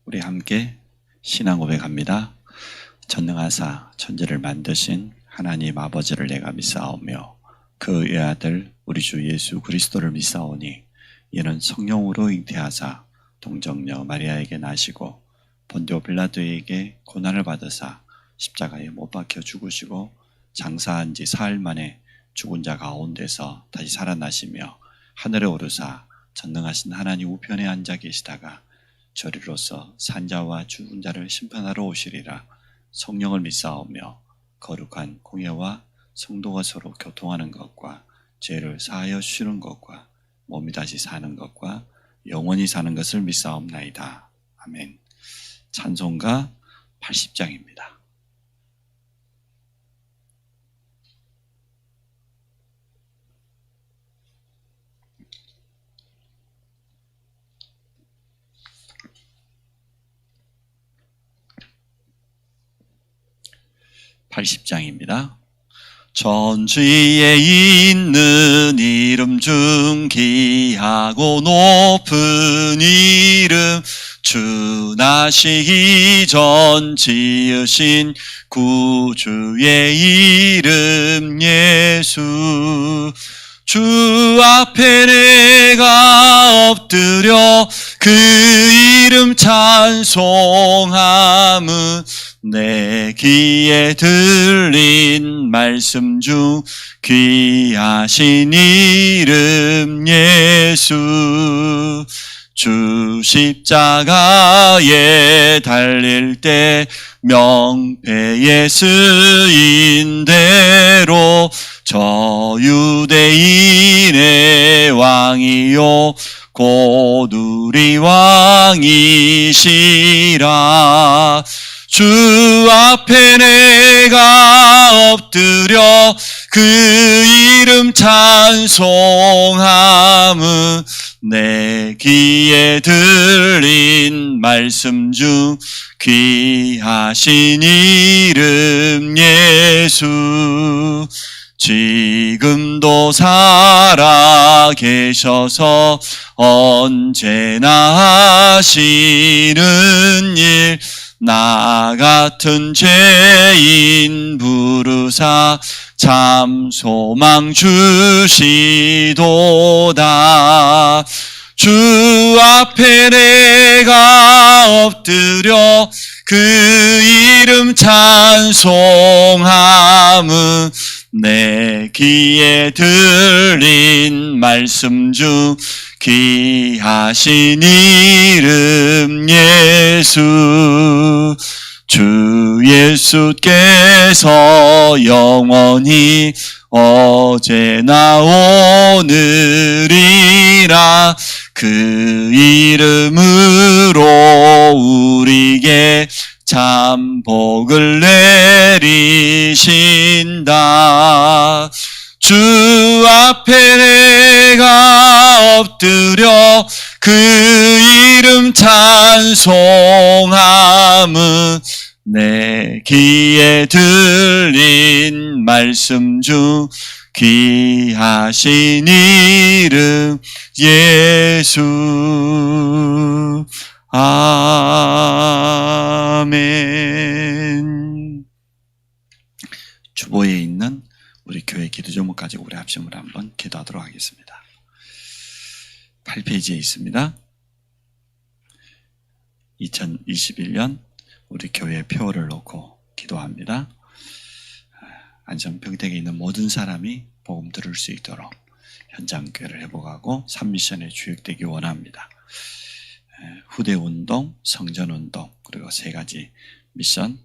우리 함께 신앙 고백합니다. 전능하사 천지를 만드신 하나님 아버지를 내가 믿사오며 그 외아들 우리 주 예수 그리스도를 믿사오니 이는 성령으로 잉태하사 동정녀 마리아에게 나시고 본디오 빌라도에게 고난을 받으사 십자가에 못 박혀 죽으시고 장사한 지 사흘 만에 죽은 자 가운데서 다시 살아나시며 하늘에 오르사 전능하신 하나님 우편에 앉아 계시다가 저리로서 산자와 죽은 자를 심판하러 오시리라. 성령을 믿사오며 거룩한 공예와 성도가 서로 교통하는 것과 죄를 사하여 주시는 것과 몸이 다시 사는 것과 영원히 사는 것을 믿사옵나이다. 아멘. 찬송가 80장입니다. 전주에 있는 이름 중 귀하고 높은 이름 주 나시기 전 지으신 구주의 이름 예수 주 앞에 내가 엎드려 그 이름 찬송함은 내 귀에 들린 말씀 중 귀하신 이름 예수 주 십자가에 달릴 때 명패에 쓰인 대로 저 유대인의 왕이요 곧 우리 왕이시라. 주 앞에 내가 엎드려 그 이름 찬송함은 내 귀에 들린 말씀 중 귀하신 이름 예수 지금도 살아 계셔서 언제나 하시는 일 나 같은 죄인 부르사 참 소망 주시도다. 주 앞에 내가 엎드려 그 이름 찬송함은 내 귀에 들린 말씀 중 귀하신 이름 예수 주 예수께서 영원히 어제나 오늘이라 그 이름으로 우리에게 참 복을 내리신다. 주 앞에 내가 엎드려 그 이름 찬송함은 내 귀에 들린 말씀 중 귀하신 이름 예수 아멘. 주보에 있는 우리 교회 기도 제목 가지고 우리 합심으로 한번 기도하도록 하겠습니다. 8페이지에 있습니다. 2021년 우리 교회 표어를 놓고 기도합니다. 안성평택에 있는 모든 사람이 복음 들을 수 있도록 현장교회를 회복하고 산미션에 주역되기 원합니다. 후대운동, 성전운동 그리고 3가지 미션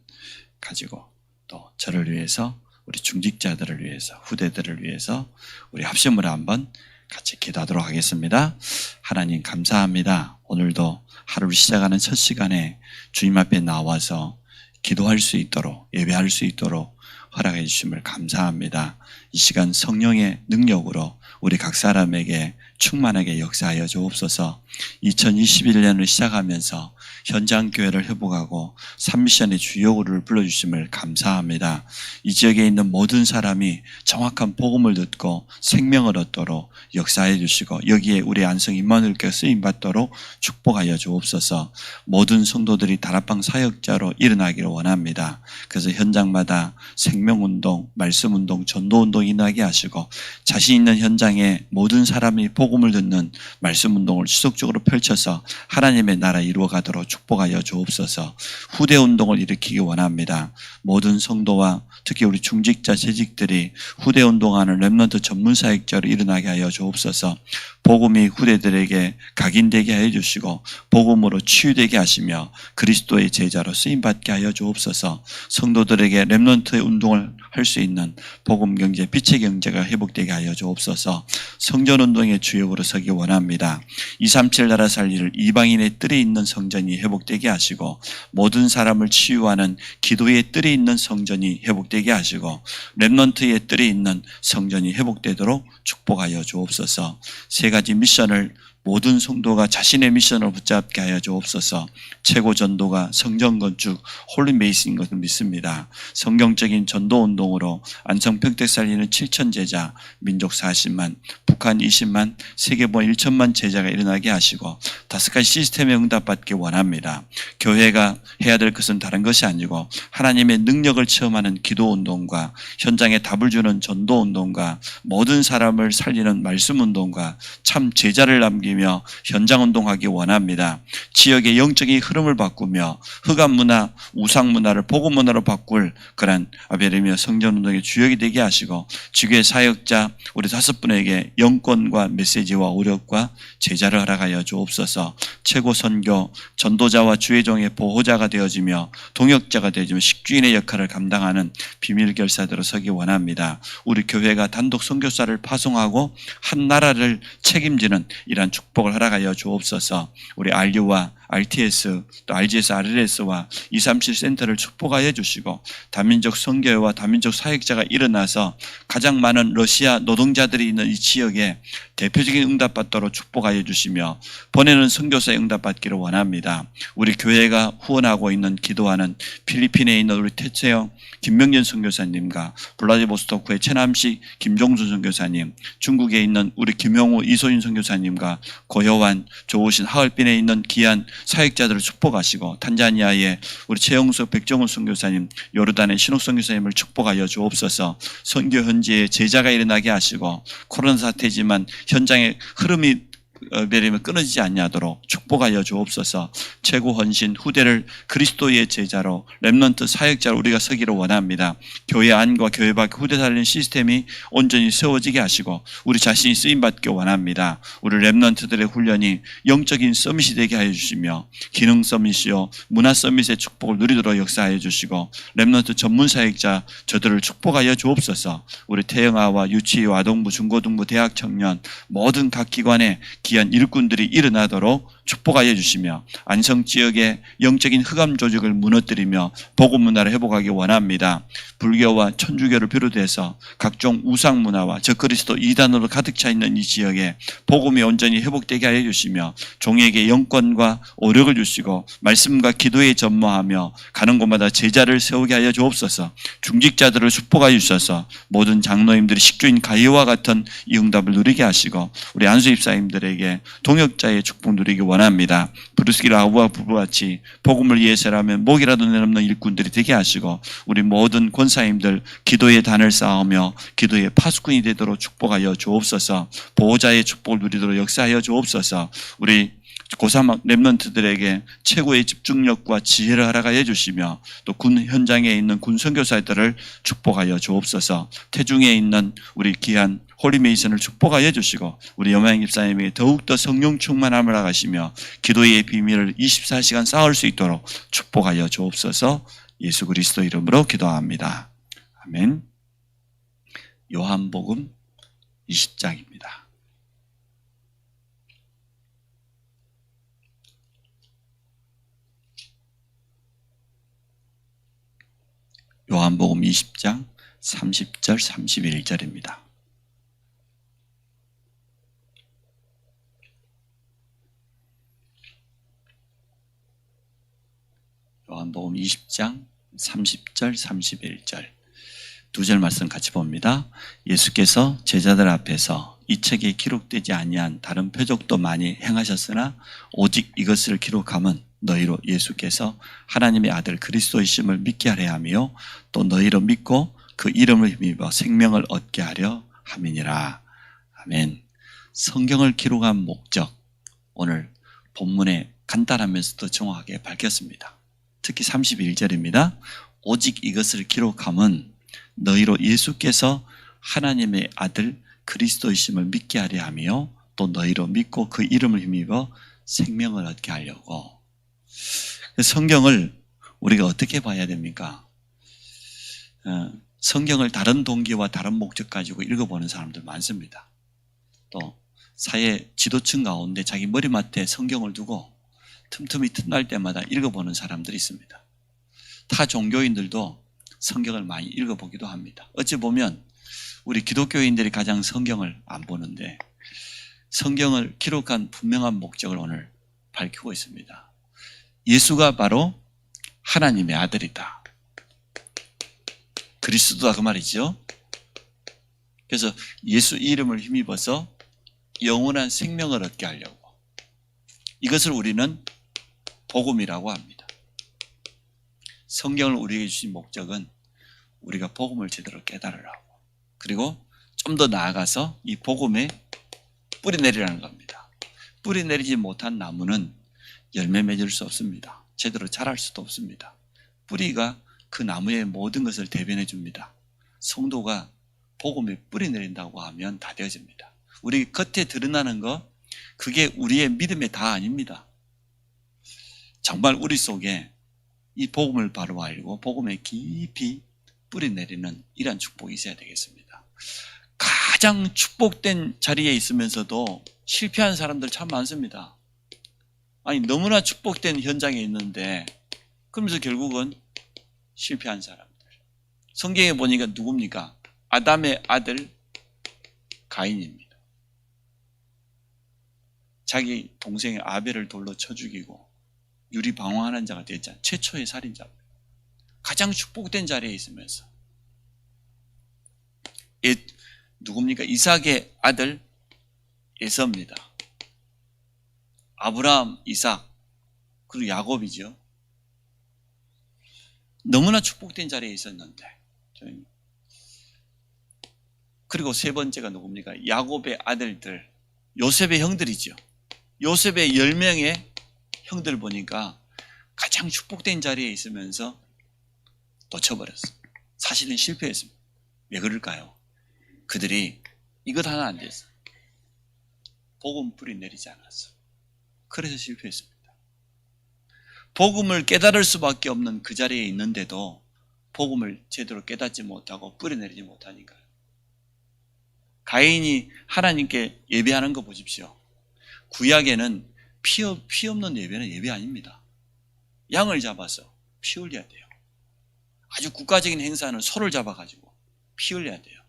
가지고 또 저를 위해서 우리 중직자들을 위해서 후대들을 위해서 우리 합심으로 한번 같이 기도하도록 하겠습니다. 하나님 감사합니다. 오늘도 하루를 시작하는 첫 시간에 주님 앞에 나와서 기도할 수 있도록 예배할 수 있도록 허락해 주심을 감사합니다. 이 시간 성령의 능력으로 우리 각 사람에게 충만하게 역사하여 주옵소서. 2021년을 시작하면서 현장 교회를 회복하고 삼미션의 주요구를 불러주심을 감사합니다. 이 지역에 있는 모든 사람이 정확한 복음을 듣고 생명을 얻도록 역사해 주시고 여기에 우리 안성 임마누엘교회 쓰임받도록 축복하여 주옵소서. 모든 성도들이 다락방 사역자로 일어나기를 원합니다. 그래서 현장마다 생명운동, 말씀운동, 전도운동이 일어나게 하시고 자신 있는 현장에 모든 사람이 복음을 듣는 말씀운동을 지속적으로 펼쳐서 하나님의 나라 이루어가도록 축복하여 주옵소서. 후대운동을 일으키기 원합니다. 모든 성도와 특히 우리 중직자, 재직들이 후대운동하는 렘넌트 전문사역자로 일어나게 하여 주옵소서. 복음이 후대들에게 각인되게 하여 주시고 복음으로 치유되게 하시며 그리스도의 제자로 쓰임받게 하여 주옵소서. 성도들에게 렘넌트의 운동을 할 수 있는 복음 경제, 빛의 경제가 회복되게 하여 주옵소서. 성전운동의 주역으로 서기 원합니다. 237 나라 살리를 이방인의 뜰에 있는 성전이 회복되게 하시고 모든 사람을 치유하는 기도의 뜰에 있는 성전이 회복되게 하시고 렘넌트의 뜰에 있는 성전이 회복되도록 축복하여 주옵소서. 세 가지 미션을 모든 성도가 자신의 미션을 붙잡게 하여 주옵소서. 최고 전도가 성전 건축, 홀리메이스인 것을 믿습니다. 성경적인 전도운동으로 안성 평택 살리는 7천 제자, 민족 40만, 북한 20만, 세계보 1천만 제자가 일어나게 하시고 5가지 시스템에 응답받기 원합니다. 교회가 해야 될 것은 다른 것이 아니고 하나님의 능력을 체험하는 기도운동과 현장에 답을 주는 전도운동과 모든 사람을 살리는 말씀운동과 참 제자를 남기며 현장운동하기 원합니다. 지역의 영적인 흐름을 바꾸며 흑암문화, 우상문화를 복음문화로 바꿀 그런 아베르며 성전운동의 주역이 되게 하시고 지교의 사역자 우리 5분에게 영권과 메시지와 오력과 제자를 허락하여 주옵소서. 최고 선교, 전도자와 주의 종의 보호자가 되어지며 동역자가 되어지며 식주인의 역할을 감당하는 비밀 결사대로 서기 원합니다. 우리 교회가 단독 선교사를 파송하고 한 나라를 책임지는 이러한 축복을 허락하여 주옵소서. 우리 RU와 RTS, 또 RGS, RLS와 237 센터를 축복하여 주시고 다민족 선교회와 다민족 사역자가 일어나서 가장 많은 러시아 노동자들이 있는 이 지역에 대표적인 응답받도록 축복하여 주시며 보내는 선교사의 응답받기를 원합니다. 우리 교회가 후원하고 있는 기도하는 필리핀에 있는 우리 태채영 김명년 선교사님과 블라디보스토크의 최남식 김종수 선교사님, 중국에 있는 우리 김용우 이소인 선교사님과 고효환 조우신 하얼빈에 있는 귀한 사역자들을 축복하시고 탄자니아의 우리 최영수 백정훈 선교사님, 요르단의 신옥 선교사님을 축복하여 주옵소서. 선교 현지에 제자가 일어나게 하시고 코로나 사태지만 현장의 흐름이 끊어지지 않냐도록 축복하여 주옵소서. 최고 헌신 후대를 그리스도의 제자로 렘넌트 사역자로 우리가 서기를 원합니다. 교회 안과 교회 밖 후대 살리는 시스템이 온전히 세워지게 하시고 우리 자신이 쓰임받기 원합니다. 우리 렘넌트들의 훈련이 영적인 서밋이 되게 하여 주시며 기능 서밋이요 문화 서밋의 축복을 누리도록 역사하여 주시고 렘넌트 전문 사역자 저들을 축복하여 주옵소서. 우리 태영아와 유치와 아동부, 중고등부, 대학 청년 모든 각 기관에 귀한 일꾼들이 일어나도록 축복하여 주시며 안성 지역의 영적인 흑암 조직을 무너뜨리며 복음 문화를 회복하기 원합니다. 불교와 천주교를 비롯해서 각종 우상 문화와 적그리스도 이단으로 가득 차 있는 이 지역에 복음이 온전히 회복되게 하여 주시며 종에게 영권과 오력을 주시고 말씀과 기도에 전무하며 가는 곳마다 제자를 세우게 하여 주옵소서. 중직자들을 축복하여 주셔서 모든 장로님들이 식주인 가이와 같은 이 응답을 누리게 하시고 우리 안수 입사님들에게 동역자의 축복 누리기 원합니다. 브루스길 아우와 부부같이 복음을 위해서라면 목이라도 내놓는 일꾼들이 되게 하시고 우리 모든 권사님들 기도의 단을 쌓으며 기도의 파수꾼이 되도록 축복하여 주옵소서. 보호자의 축복을 누리도록 역사하여 주옵소서. 우리 고3 렘넌트들에게 최고의 집중력과 지혜를 허락하여 주시며 또 군 현장에 있는 군 선교사들을 축복하여 주옵소서. 태중에 있는 우리 귀한 홀리메이슨을 축복하여 주시고 우리 여마영 집사님에게 더욱더 성령 충만함을 허락하시며 기도의 비밀을 24시간 쌓을 수 있도록 축복하여 주옵소서. 예수 그리스도 이름으로 기도합니다. 아멘. 요한복음 20장입니다. 요한복음 20장 30절 31절입니다. 요한복음 20장 30절 31절 두 절 말씀 같이 봅니다. 예수께서 제자들 앞에서 이 책에 기록되지 아니한 다른 표적도 많이 행하셨으나 오직 이것을 기록함은 너희로 예수께서 하나님의 아들 그리스도이심을 믿게 하려 하며 또 너희로 믿고 그 이름을 힘입어 생명을 얻게 하려 함이니라. 아멘. 성경을 기록한 목적, 오늘 본문에 간단하면서도 정확하게 밝혔습니다. 특히 31절입니다. 오직 이것을 기록함은 너희로 예수께서 하나님의 아들 그리스도이심을 믿게 하려 하며 또 너희로 믿고 그 이름을 힘입어 생명을 얻게 하려고. 성경을 우리가 어떻게 봐야 됩니까? 성경을 다른 동기와 다른 목적 가지고 읽어보는 사람들 많습니다. 또 사회 지도층 가운데 자기 머리맡에 성경을 두고 틈틈이 틈날 때마다 읽어보는 사람들이 있습니다. 타 종교인들도 성경을 많이 읽어보기도 합니다. 어찌 보면 우리 기독교인들이 가장 성경을 안 보는데 성경을 기록한 분명한 목적을 오늘 밝히고 있습니다. 예수가 바로 하나님의 아들이다. 그리스도다 그 말이죠. 그래서 예수 이름을 힘입어서 영원한 생명을 얻게 하려고. 이것을 우리는 복음이라고 합니다. 성경을 우리에게 주신 목적은 우리가 복음을 제대로 깨달으라고. 그리고 좀 더 나아가서 이 복음에 뿌리 내리라는 겁니다. 뿌리 내리지 못한 나무는 열매 맺을 수 없습니다. 제대로 자랄 수도 없습니다. 뿌리가 그 나무의 모든 것을 대변해 줍니다. 성도가 복음에 뿌리 내린다고 하면 다 되어집니다. 우리 겉에 드러나는 거, 그게 우리의 믿음의 다 아닙니다. 정말 우리 속에 이 복음을 바로 알고 복음에 깊이 뿌리 내리는 이러한 축복이 있어야 되겠습니다. 가장 축복된 자리에 있으면서도 실패한 사람들 참 많습니다. 아니 너무나 축복된 현장에 있는데 그러면서 결국은 실패한 사람들. 성경에 보니까 누굽니까? 아담의 아들 가인입니다. 자기 동생의 아벨을 돌로 쳐 죽이고 유리방황하는 자가 됐잖아요. 최초의 살인자입니다. 가장 축복된 자리에 있으면서 누굽니까? 이삭의 아들 에서입니다. 아브라함, 이삭, 그리고 야곱이죠. 너무나 축복된 자리에 있었는데. 그리고 세 번째가 누굽니까? 야곱의 아들들, 요셉의 형들이죠. 요셉의 10명의 형들 보니까 가장 축복된 자리에 있으면서 놓쳐버렸어요. 사실은 실패했습니다. 왜 그럴까요? 그들이 이것 하나 안 됐어요. 복음 뿌리 내리지 않았어요. 그래서 실패했습니다. 복음을 깨달을 수밖에 없는 그 자리에 있는데도 복음을 제대로 깨닫지 못하고 뿌리 내리지 못하니까요. 가인이 하나님께 예배하는 거 보십시오. 구약에는 피 없는 예배는 예배 아닙니다. 양을 잡아서 피 흘려야 돼요. 아주 국가적인 행사는 소를 잡아가지고 피 흘려야 돼요.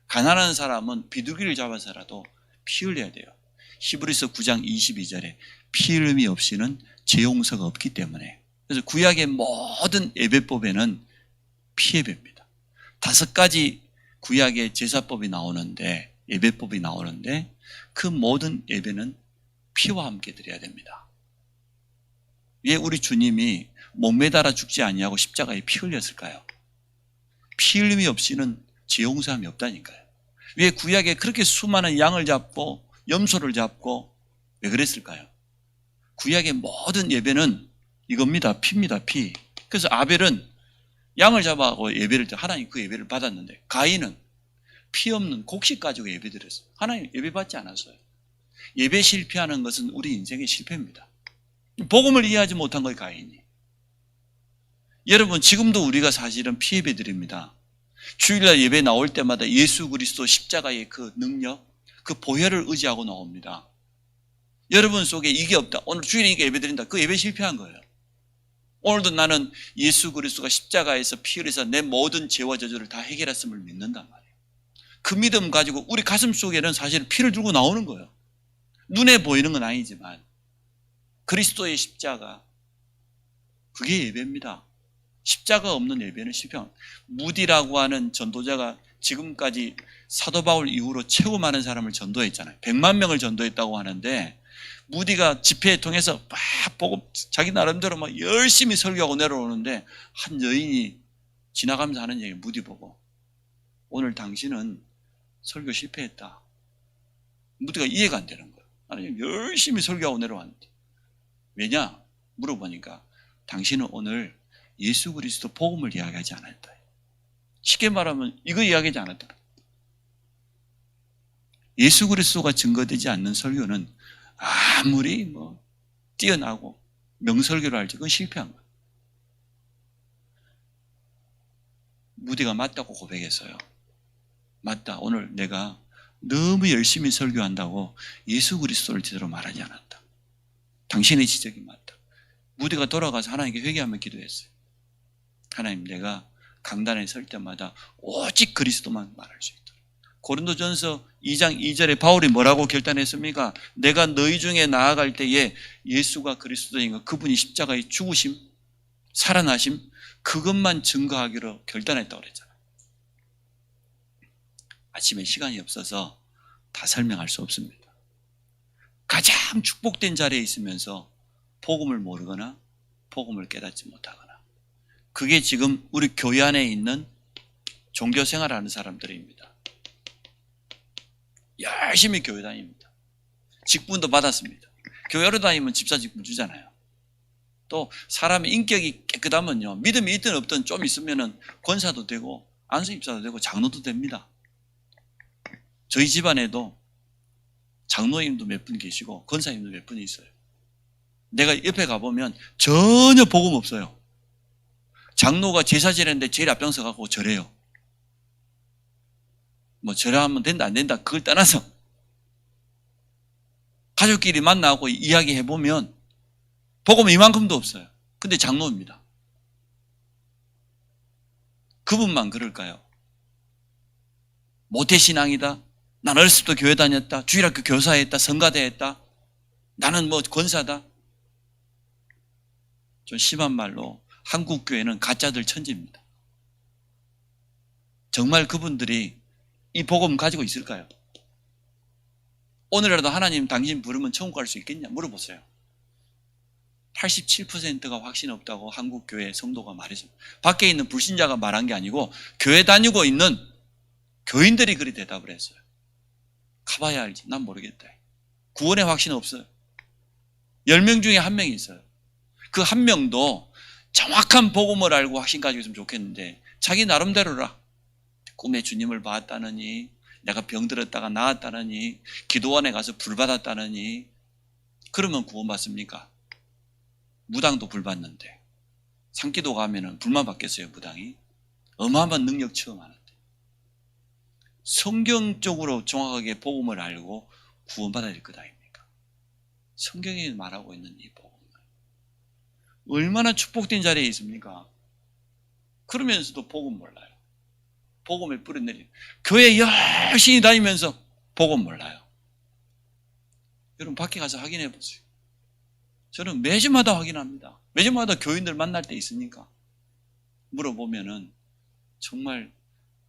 가난한 사람은 비둘기를 잡아서라도 피 흘려야 돼요. 히브리서 9장 22절에 피 흘림이 없이는 죄 용서가 없기 때문에. 그래서 구약의 모든 예배법에는 피 예배입니다. 5가지 구약의 제사법이 나오는데, 예배법이 나오는데 그 모든 예배는 피와 함께 드려야 됩니다. 왜 우리 주님이 목매달아 죽지 아니하고 십자가에 피 흘렸을까요? 피 흘림이 없이는 죄 용서함이 없다니까요. 왜 구약에 그렇게 수많은 양을 잡고 염소를 잡고 왜 그랬을까요? 구약의 모든 예배는 이겁니다. 피입니다. 피. 그래서 아벨은 양을 잡아고 예배를 하나님 그 예배를 받았는데 가인은 피 없는 곡식 가지고 예배 드렸어요. 하나님 예배 받지 않았어요. 예배 실패하는 것은 우리 인생의 실패입니다. 복음을 이해하지 못한 거예요. 가인이. 여러분 지금도 우리가 사실은 피 예배 드립니다. 주일날 예배 나올 때마다 예수 그리스도 십자가의 그 능력, 그 보혈을 의지하고 나옵니다. 여러분 속에 이게 없다. 오늘 주일이니까 예배 드린다. 그 예배 실패한 거예요. 오늘도 나는 예수 그리스도가 십자가에서 피 흘려서 내 모든 죄와 저주를 다 해결했음을 믿는단 말이에요. 그 믿음 가지고 우리 가슴 속에는 사실 피를 들고 나오는 거예요. 눈에 보이는 건 아니지만 그리스도의 십자가, 그게 예배입니다. 십자가 없는 예배는 실패합니다. 무디라고 하는 전도자가 지금까지 사도 바울 이후로 최고 많은 사람을 전도했잖아요. 100만 명을 전도했다고 하는데, 무디가 집회에 통해서 막 보고 자기 나름대로 막 열심히 설교하고 내려오는데 한 여인이 지나가면서 하는 얘기, 무디 보고, 오늘 당신은 설교 실패했다. 무디가 이해가 안 되는 거예요. 아니, 열심히 설교하고 내려왔는데. 왜냐? 물어보니까 당신은 오늘 예수 그리스도 복음을 이야기하지 않았다. 쉽게 말하면 이거 이야기하지 않았다. 예수 그리스도가 증거되지 않는 설교는 아무리 뛰어나고 명설교를 할지 그건 실패한 거예요. 무디가 맞다고 고백했어요. 맞다. 오늘 내가 너무 열심히 설교한다고 예수 그리스도를 제대로 말하지 않았다. 당신의 지적이 맞다. 무디가 돌아가서 하나님께 회개하며 기도했어요. 하나님, 내가 강단에 설 때마다 오직 그리스도만 말할 수 있도록. 고린도전서 2장 2절에 바울이 뭐라고 결단했습니까? 내가 너희 중에 나아갈 때에 예수가 그리스도인 것, 그분이 십자가에 죽으심, 살아나심, 그것만 증거하기로 결단했다고 그랬잖아요. 아침에 시간이 없어서 다 설명할 수 없습니다. 가장 축복된 자리에 있으면서 복음을 모르거나 복음을 깨닫지 못하거나, 그게 지금 우리 교회 안에 있는 종교 생활하는 사람들입니다. 열심히 교회 다닙니다. 직분도 받았습니다. 교회로 다니면 집사 직분 주잖아요. 또 사람의 인격이 깨끗하면요, 믿음이 있든 없든 좀 있으면은 권사도 되고 안수 입사도 되고 장로도 됩니다. 저희 집안에도 장로님도 몇 분 계시고 권사님도 몇 분 있어요. 내가 옆에 가보면 전혀 복음 없어요. 장로가 제사 지내는데 제일 앞장서 가고 절해요. 절하면 된다 안 된다 그걸 떠나서 가족끼리 만나고 이야기해보면 복음 이만큼도 없어요. 근데 장로입니다. 그분만 그럴까요? 모태신앙이다, 난 어렸을 때 교회 다녔다, 주일학교 교사했다, 성가대 했다, 나는 권사다. 좀 심한 말로 한국 교회는 가짜들 천지입니다. 정말 그분들이 이 복음 가지고 있을까요? 오늘이라도 하나님 당신 부르면 천국 갈 수 있겠냐 물어보세요. 87%가 확신 없다고 한국 교회 성도가 말했습니다. 밖에 있는 불신자가 말한 게 아니고 교회 다니고 있는 교인들이 그리 대답을 했어요. 가봐야 알지, 난 모르겠다. 구원의 확신 없어요. 10명 중에 1명이 있어요. 그 1명도 정확한 복음을 알고 확신 가지고 있으면 좋겠는데 자기 나름대로라. 꿈에 주님을 봤다느니, 내가 병들었다가 나았다느니, 기도원에 가서 불 받았다느니, 그러면 구원받습니까? 무당도 불 받는데 산기도 가면은 불만 받겠어요? 무당이? 어마어마한 능력 체험하는데. 성경적으로 정확하게 복음을 알고 구원받아야 될 것 아닙니까? 성경이 말하고 있는 이 복음, 얼마나 축복된 자리에 있습니까? 그러면서도 복음 몰라요. 복음을 뿌려내리는, 교회 열심히 다니면서 복음 몰라요. 여러분 밖에 가서 확인해 보세요. 저는 매주마다 확인합니다. 매주마다 교인들 만날 때 있으니까 물어보면은 정말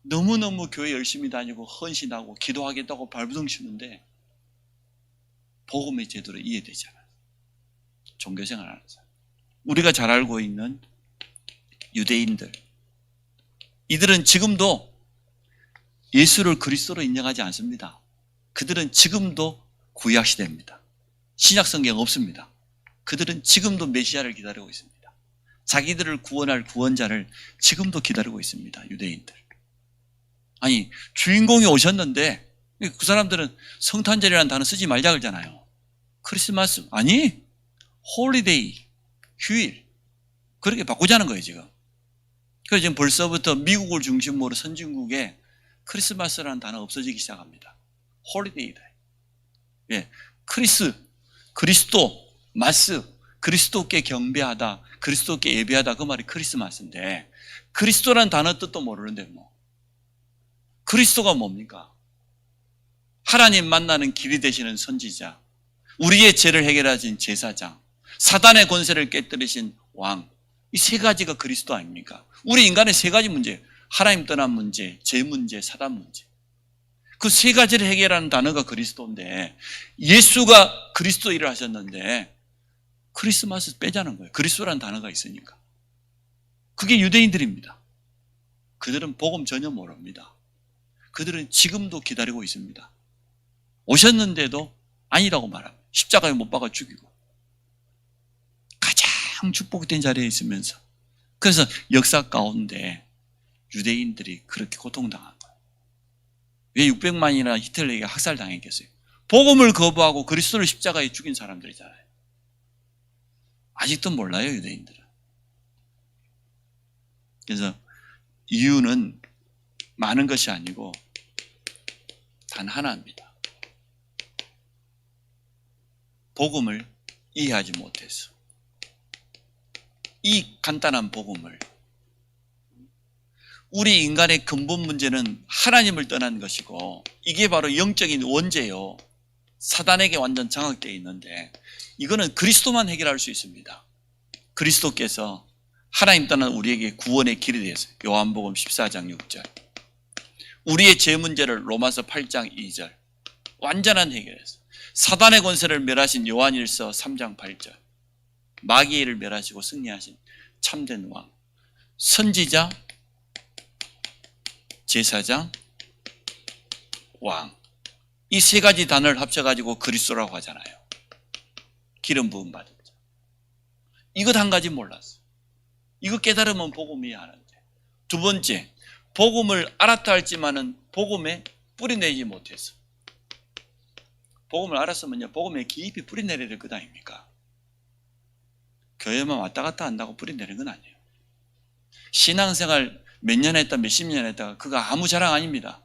너무너무 교회 열심히 다니고 헌신하고 기도하겠다고 발부둥 치는데 복음이 제대로 이해되지 않아요. 종교생활 하는 사람, 우리가 잘 알고 있는 유대인들, 이들은 지금도 예수를 그리스도로 인정하지 않습니다. 그들은 지금도 구약시대입니다. 신약성경 없습니다. 그들은 지금도 메시아를 기다리고 있습니다. 자기들을 구원할 구원자를 지금도 기다리고 있습니다. 유대인들. 아니, 주인공이 오셨는데 그 사람들은 성탄절이라는 단어 쓰지 말자 그러잖아요. 크리스마스 아니, 홀리데이, 휴일, 그렇게 바꾸자는 거예요 지금. 그래서 지금 벌써부터 미국을 중심으로 선진국에 크리스마스라는 단어 없어지기 시작합니다. 홀리데이다. 예, 그리스도, 마스, 그리스도께 경배하다, 그리스도께 예배하다, 그 말이 크리스마스인데, 그리스도란 단어 뜻도 모르는데 뭐. 그리스도가 뭡니까? 하나님 만나는 길이 되시는 선지자, 우리의 죄를 해결하신 제사장, 사단의 권세를 깨뜨리신 왕, 이 세 가지가 그리스도 아닙니까? 우리 인간의 세 가지 문제, 하나님 떠난 문제, 죄 문제, 사단 문제. 그 세 가지를 해결하는 단어가 그리스도인데, 예수가 그리스도 일을 하셨는데 크리스마스 빼자는 거예요. 그리스도라는 단어가 있으니까. 그게 유대인들입니다. 그들은 복음 전혀 모릅니다. 그들은 지금도 기다리고 있습니다. 오셨는데도 아니라고 말합니다. 십자가에 못 박아 죽이고 가장 축복된 자리에 있으면서, 그래서 역사 가운데 유대인들이 그렇게 고통당한 거예요. 왜 600만이나 히틀러에게 학살당했겠어요? 복음을 거부하고 그리스도를 십자가에 죽인 사람들이잖아요. 아직도 몰라요, 유대인들은. 그래서 이유는 많은 것이 아니고 단 하나입니다. 복음을 이해하지 못해서. 이 간단한 복음을, 우리 인간의 근본 문제는 하나님을 떠난 것이고, 이게 바로 영적인 원죄요. 사단에게 완전 장악되어 있는데, 이거는 그리스도만 해결할 수 있습니다. 그리스도께서 하나님 떠난 우리에게 구원의 길이 되었어요. 요한복음 14장 6절. 우리의 죄 문제를 로마서 8장 2절. 완전한 해결했어요. 사단의 권세를 멸하신 요한일서 3장 8절. 마귀를 멸하시고 승리하신 참된 왕. 선지자, 제사장, 왕. 이 세 가지 단어를 합쳐가지고 그리스도라고 하잖아요. 기름 부음 받은 자. 이것 한 가지 몰랐어. 이거 깨달으면 복음 이해하는데. 두 번째, 복음을 알았다 할지만은 복음에 뿌리내지 못했어. 복음을 알았으면요, 복음에 깊이 뿌리내려야 될 것 아닙니까? 교회만 왔다 갔다 한다고 뿌리내리는 건 아니에요. 신앙생활 몇 년 했다, 몇십 년 했다가 그거 아무 자랑 아닙니다.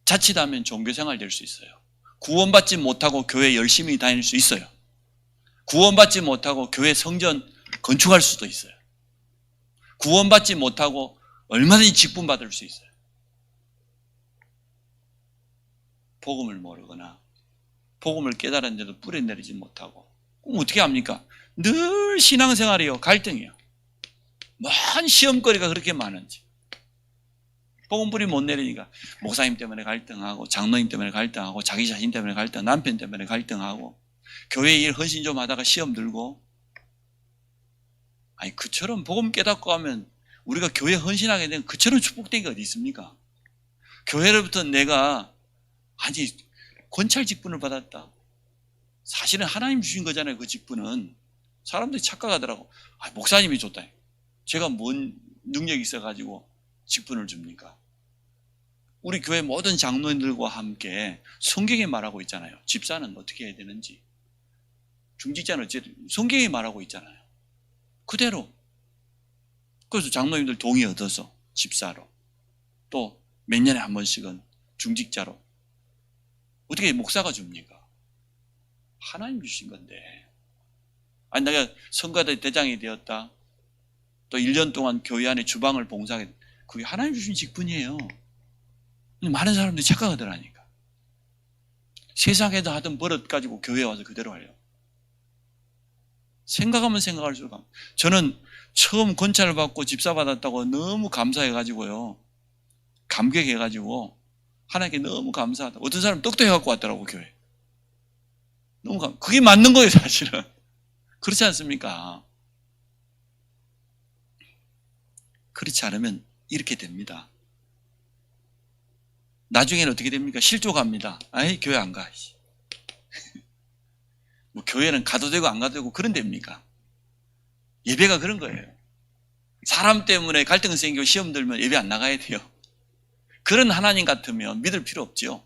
자칫하면 종교생활 될 수 있어요. 구원받지 못하고 교회 열심히 다닐 수 있어요. 구원받지 못하고 교회 성전 건축할 수도 있어요. 구원받지 못하고 얼마든지 직분 받을 수 있어요. 복음을 모르거나 복음을 깨달았는데도 뿌리내리지 못하고, 그럼 어떻게 합니까? 늘 신앙생활이요, 갈등이요. 뭔 시험거리가 그렇게 많은지. 복음 뿌리 못 내리니까 목사님 때문에 갈등하고, 장로님 때문에 갈등하고, 자기 자신 때문에 갈등, 남편 때문에 갈등하고, 교회 일 헌신 좀 하다가 시험 들고. 아니, 그처럼 복음 깨닫고 하면 우리가 교회 헌신하게 되면 그처럼 축복된 게 어디 있습니까? 교회로부터 내가 아니 권찰 직분을 받았다. 사실은 하나님 주신 거잖아요. 그 직분은. 사람들이 착각하더라고. 아, 목사님이 줬다. 제가 뭔 능력이 있어가지고 직분을 줍니까? 우리 교회 모든 장로님들과 함께 성경에 말하고 있잖아요. 집사는 어떻게 해야 되는지, 중직자는 어쨌든 성경에 말하고 있잖아요. 그대로. 그래서 장로님들 동의 얻어서 집사로, 또 몇 년에 한 번씩은 중직자로. 어떻게 목사가 줍니까? 하나님 주신 건데. 아니, 내가 성가대 대장이 되었다, 또 1년 동안 교회 안에 주방을 봉사하게, 그게 하나님 주신 직분이에요. 많은 사람들이 착각하더라니까. 세상에도 하던 버릇 가지고 교회에 와서 그대로 하려. 생각하면 생각할수록. 저는 처음 권찰을 받고 집사 받았다고 너무 감사해가지고요, 감격해가지고 하나님께 너무 감사하다. 어떤 사람 떡도 해갖고 왔더라고, 교회. 너무 그게 맞는 거예요, 사실은. 그렇지 않습니까? 그렇지 않으면 이렇게 됩니다. 나중에는 어떻게 됩니까? 실족합니다. 아이, 교회 안 가. 뭐 교회는 가도 되고 안 가도 되고 그런 데입니까? 예배가 그런 거예요. 사람 때문에 갈등 생기고 시험 들면 예배 안 나가야 돼요. 그런 하나님 같으면 믿을 필요 없죠.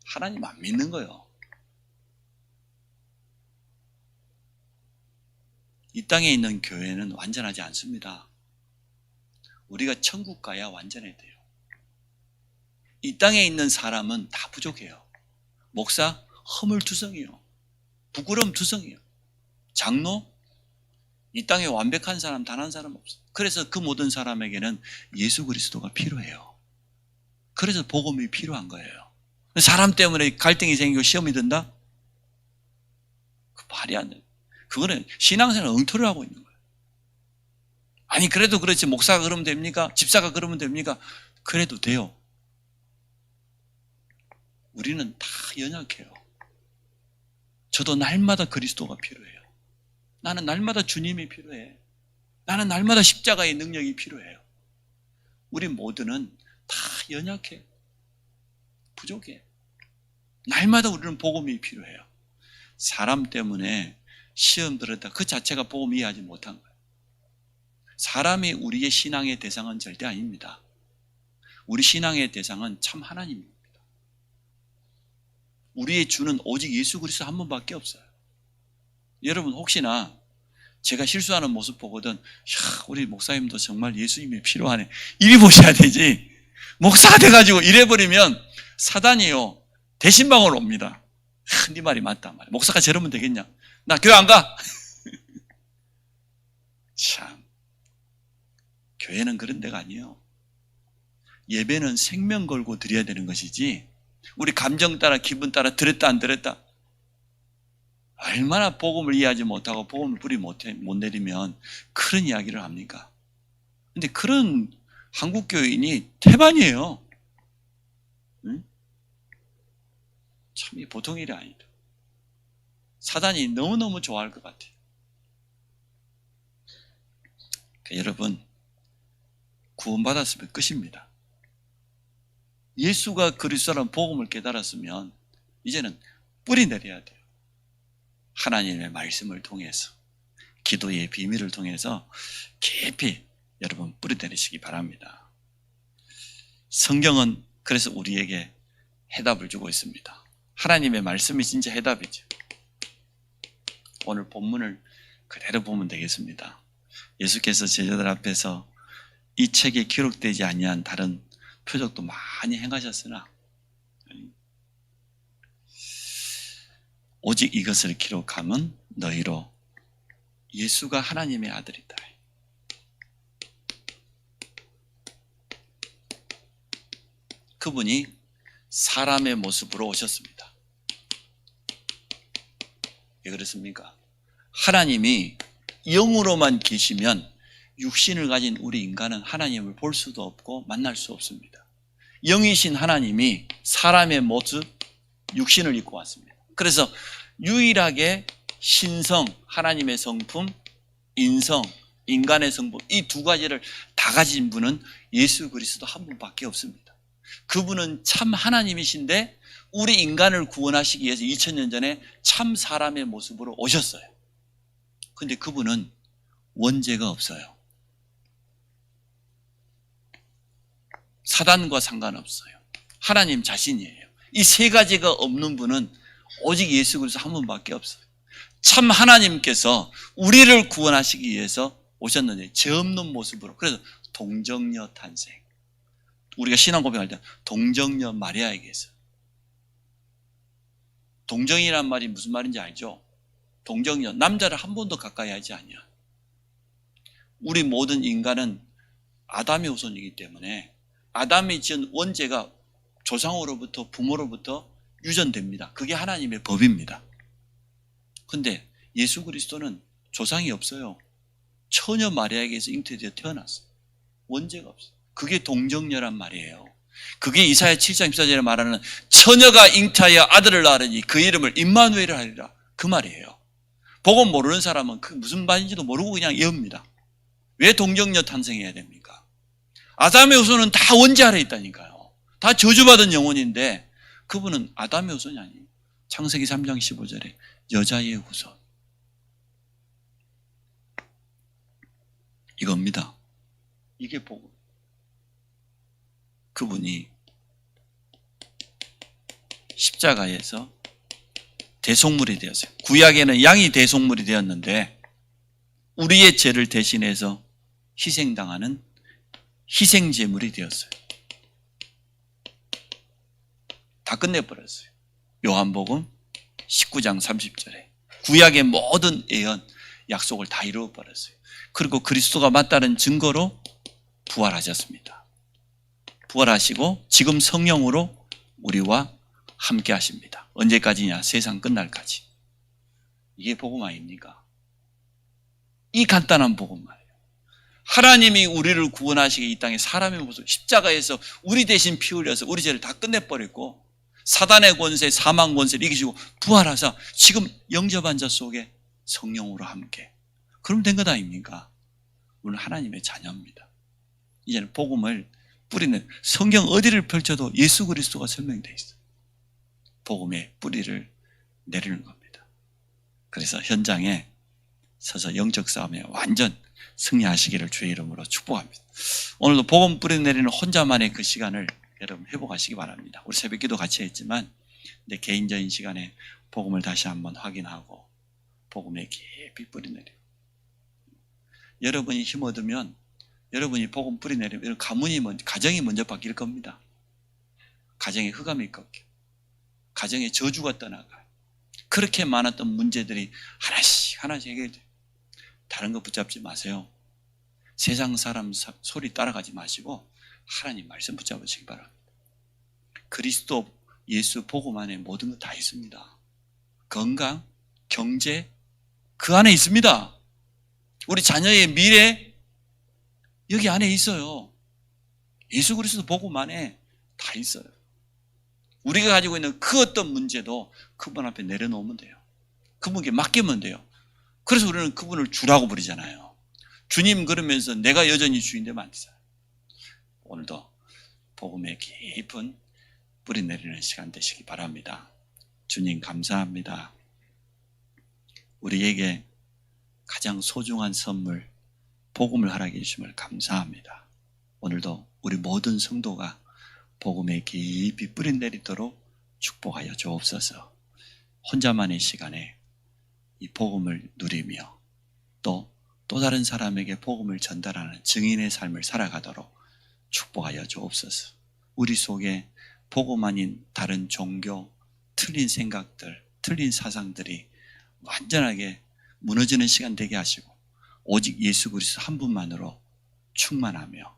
하나님 안 믿는 거예요. 이 땅에 있는 교회는 완전하지 않습니다. 우리가 천국 가야 완전해야 돼요. 이 땅에 있는 사람은 다 부족해요. 목사 허물투성이요, 부끄러움투성이요. 장로? 이 땅에 완벽한 사람 단 한 사람 없어요. 그래서 그 모든 사람에게는 예수 그리스도가 필요해요. 그래서 복음이 필요한 거예요. 사람 때문에 갈등이 생기고 시험이 든다? 그 말이 안 돼요. 그거는 신앙생활 엉터리를 하고 있는 거예요. 아니 그래도 그렇지 목사가 그러면 됩니까? 집사가 그러면 됩니까? 그래도 돼요. 우리는 다 연약해요. 저도 날마다 그리스도가 필요해요. 나는 날마다 주님이 필요해. 나는 날마다 십자가의 능력이 필요해요. 우리 모두는 다 연약해. 부족해. 날마다 우리는 복음이 필요해요. 사람 때문에 시험 들었다. 그 자체가 복음 이해하지 못한 거예요. 사람이 우리의 신앙의 대상은 절대 아닙니다. 우리 신앙의 대상은 참 하나님입니다. 우리의 주는 오직 예수 그리스도 한 분밖에 없어요. 여러분 혹시나 제가 실수하는 모습 보거든 우리 목사님도 정말 예수님이 필요하네 이리 보셔야 되지. 목사가 돼가지고 이래버리면 사단이요 대신방을 옵니다. 네 말이 맞다 말이야. 목사가 저러면 되겠냐? 나 교회 안 가. 참 교회는 그런 데가 아니에요. 예배는 생명 걸고 드려야 되는 것이지 우리 감정 따라 기분 따라 들었다 안 들었다 얼마나 복음을 이해하지 못하고 복음을 뿌리 못 내리면 그런 이야기를 합니까? 근데 그런 한국 교인이 태반이에요. 응? 참 이 보통 일이 아니다. 사단이 너무너무 좋아할 것 같아요. 그러니까 여러분 구원받았으면 끝입니다. 예수가 그리스도라는 복음을 깨달았으면 이제는 뿌리 내려야 돼요. 하나님의 말씀을 통해서 기도의 비밀을 통해서 깊이 여러분 뿌리 내리시기 바랍니다. 성경은 그래서 우리에게 해답을 주고 있습니다. 하나님의 말씀이 진짜 해답이죠. 오늘 본문을 그대로 보면 되겠습니다. 예수께서 제자들 앞에서 이 책에 기록되지 아니한 다른 표적도 많이 행하셨으나 오직 이것을 기록함은 너희로 예수가 하나님의 아들이다. 그분이 사람의 모습으로 오셨습니다. 왜 그렇습니까? 하나님이 영으로만 계시면 육신을 가진 우리 인간은 하나님을 볼 수도 없고 만날 수 없습니다. 영이신 하나님이 사람의 모습, 육신을 입고 왔습니다. 그래서 유일하게 신성, 하나님의 성품, 인성, 인간의 성품 이 두 가지를 다 가진 분은 예수 그리스도 한 분밖에 없습니다. 그분은 참 하나님이신데 우리 인간을 구원하시기 위해서 2000년 전에 참 사람의 모습으로 오셨어요. 근데 그분은 원죄가 없어요. 사단과 상관없어요. 하나님 자신이에요. 이 세 가지가 없는 분은 오직 예수 그리스도 한 분밖에 없어요. 참 하나님께서 우리를 구원하시기 위해서 오셨는데 죄 없는 모습으로. 그래서 동정녀 탄생. 우리가 신앙 고백할 때 동정녀 마리아에게서. 동정이란 말이 무슨 말인지 알죠? 동정녀, 남자를 한 번도 가까이 하지 않냐. 우리 모든 인간은 아담의 후손이기 때문에 아담이 지은 원죄가 조상으로부터 부모로부터 유전됩니다. 그게 하나님의 법입니다. 근데 예수 그리스도는 조상이 없어요. 처녀 마리아에게서 잉태되어 태어났어요. 원죄가 없어요. 그게 동정녀란 말이에요. 그게 이사야 7장 14절에 말하는 처녀가 잉태하여 아들을 낳으니 그 이름을 임마누엘을 하리라 그 말이에요. 복음 모르는 사람은 그 무슨 말인지도 모르고 그냥 외웁니다. 왜 동정녀 탄생해야 됩니까? 아담의 후손은 다 원죄 아래 있다니까요. 다 저주받은 영혼인데 그분은 아담의 후손이 아니에요. 창세기 3장 15절에 여자의 후손. 이겁니다. 이게 복음. 그분이 십자가에서 대속물이 되었어요. 구약에는 양이 대속물이 되었는데 우리의 죄를 대신해서 희생당하는 희생제물이 되었어요. 다 끝내버렸어요. 요한복음 19장 30절에 구약의 모든 예언, 약속을 다 이루어버렸어요. 그리고 그리스도가 맞다는 증거로 부활하셨습니다. 부활하시고 지금 성령으로 우리와 함께 하십니다. 언제까지냐? 세상 끝날까지. 이게 복음 아닙니까? 이 간단한 복음 말이에요. 하나님이 우리를 구원하시기 이 땅에 사람의 모습, 십자가에서 우리 대신 피 흘려서 우리 죄를 다 끝내버렸고 사단의 권세, 사망 권세를 이기시고 부활하사 지금 영접한 자 속에 성령으로 함께. 그럼 된 것 아닙니까? 우리는 하나님의 자녀입니다. 이제는 복음을 뿌리는, 성경 어디를 펼쳐도 예수 그리스도가 설명되어 있어요. 복음의 뿌리를 내리는 겁니다. 그래서 현장에 서서 영적 싸움에 완전 승리하시기를 주의 이름으로 축복합니다. 오늘도 복음 뿌리 내리는 혼자만의 그 시간을 여러분 회복하시기 바랍니다. 우리 새벽기도 같이 했지만 내 개인적인 시간에 복음을 다시 한번 확인하고 복음에 깊이 뿌리 내리고, 여러분이 힘 얻으면, 여러분이 복음 뿌리 내리면 가정이 먼저 바뀔 겁니다. 가정에 흑암이 꺾여, 가정에 저주가 떠나가요. 그렇게 많았던 문제들이 하나씩 해결돼요. 다른 거 붙잡지 마세요. 세상 사람 소리 따라가지 마시고 하나님 말씀 붙잡으시기 바랍니다. 그리스도 예수 복음 안에 모든 것 다 있습니다. 건강, 경제 그 안에 있습니다. 우리 자녀의 미래 여기 안에 있어요. 예수 그리스도 복음 안에 다 있어요. 우리가 가지고 있는 그 어떤 문제도 그분 앞에 내려놓으면 돼요. 그분께 맡기면 돼요. 그래서 우리는 그분을 주라고 부르잖아요. 주님 그러면서 내가 여전히 주인데 만드잖아요. 오늘도 복음의 깊은 뿌리 내리는 시간 되시기 바랍니다. 주님 감사합니다. 우리에게 가장 소중한 선물 복음을 허락해 주심을 감사합니다. 오늘도 우리 모든 성도가 복음에 깊이 뿌리 내리도록 축복하여 주옵소서. 혼자만의 시간에 이 복음을 누리며 또 다른 사람에게 복음을 전달하는 증인의 삶을 살아가도록 축복하여 주옵소서. 우리 속에 복음 아닌 다른 종교, 틀린 생각들, 틀린 사상들이 완전하게 무너지는 시간 되게 하시고 오직 예수 그리스도 한 분만으로 충만하며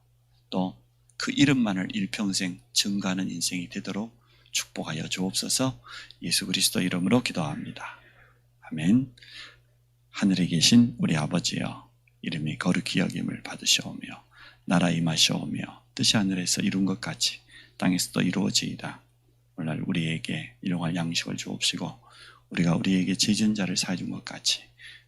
또 그 이름만을 일평생 증거하는 인생이 되도록 축복하여 주옵소서. 예수 그리스도 이름으로 기도합니다. 아멘. 하늘에 계신 우리 아버지여, 이름이 거룩히 여김을 받으시오며 나라 임하시오며 뜻이 하늘에서 이룬 것 같이 땅에서도 이루어지이다. 오늘날 우리에게 일용할 양식을 주옵시고 우리가 우리에게 죄 지은 자를 사해 준 것 같이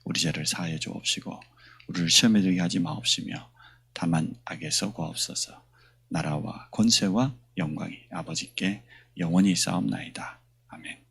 우리 죄를 사하여 주옵시고 우리를 시험에 들게 하지 마옵시며 다만 악에서 구하옵소서. 나라와 권세와 영광이 아버지께 영원히 싸움나이다. 아멘.